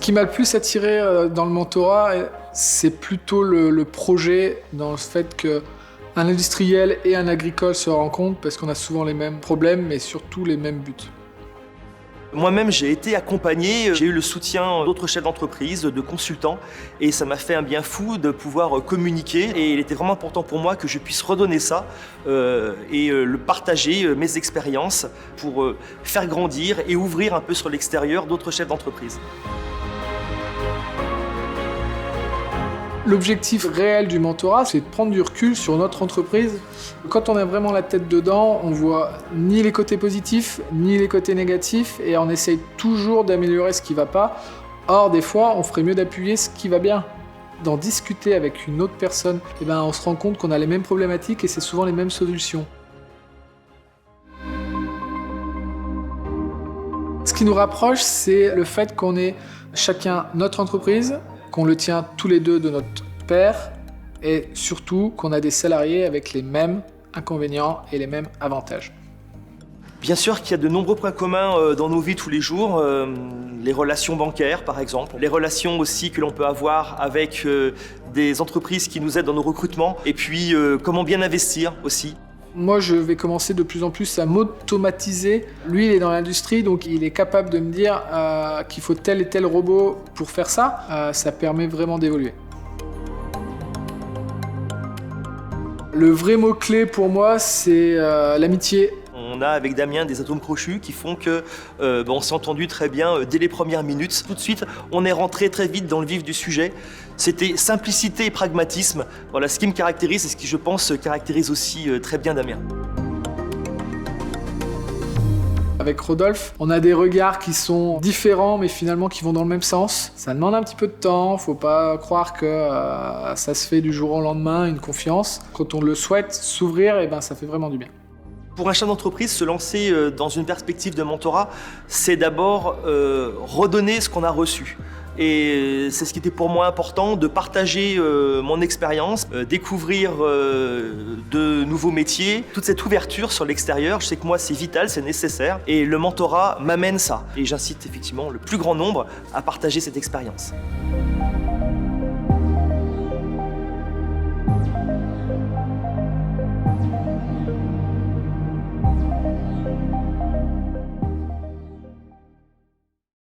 qui m'a le plus attiré dans le mentorat, c'est plutôt le projet, dans le fait qu'un industriel et un agricole se rencontrent parce qu'on a souvent les mêmes problèmes, mais surtout les mêmes buts. Moi-même, j'ai été accompagné, j'ai eu le soutien d'autres chefs d'entreprise, de consultants, et ça m'a fait un bien fou de pouvoir communiquer. Et il était vraiment important pour moi que je puisse redonner ça et le partager, mes expériences, pour faire grandir et ouvrir un peu sur l'extérieur d'autres chefs d'entreprise. L'objectif réel du mentorat, c'est de prendre du recul sur notre entreprise. Quand on a vraiment la tête dedans, on voit ni les côtés positifs, ni les côtés négatifs, et on essaye toujours d'améliorer ce qui ne va pas. Or, des fois, on ferait mieux d'appuyer ce qui va bien. D'en discuter avec une autre personne, on se rend compte qu'on a les mêmes problématiques et c'est souvent les mêmes solutions. Ce qui nous rapproche, c'est le fait qu'on ait chacun notre entreprise, qu'on le tient tous les deux de notre père et surtout qu'on a des salariés avec les mêmes inconvénients et les mêmes avantages. Bien sûr qu'il y a de nombreux points communs dans nos vies tous les jours, les relations bancaires par exemple, les relations aussi que l'on peut avoir avec des entreprises qui nous aident dans nos recrutements et puis comment bien investir aussi. Moi, je vais commencer de plus en plus à m'automatiser. Lui, il est dans l'industrie, donc il est capable de me dire qu'il faut tel et tel robot pour faire ça. Ça permet vraiment d'évoluer. Le vrai mot-clé pour moi, c'est l'amitié. On a avec Damien des atomes crochus qui font que on s'est entendu très bien dès les premières minutes. Tout de suite, on est rentré très vite dans le vif du sujet. C'était simplicité et pragmatisme. Voilà ce qui me caractérise et ce qui, je pense, caractérise aussi très bien Damien. Avec Rodolphe, on a des regards qui sont différents mais finalement qui vont dans le même sens. Ça demande un petit peu de temps, faut pas croire que ça se fait du jour au lendemain, une confiance. Quand on le souhaite s'ouvrir, ça fait vraiment du bien. Pour un chef d'entreprise, se lancer dans une perspective de mentorat, c'est d'abord redonner ce qu'on a reçu. Et c'est ce qui était pour moi important, de partager mon expérience, découvrir de nouveaux métiers, toute cette ouverture sur l'extérieur. Je sais que moi c'est vital, c'est nécessaire et le mentorat m'amène ça. Et j'incite effectivement le plus grand nombre à partager cette expérience.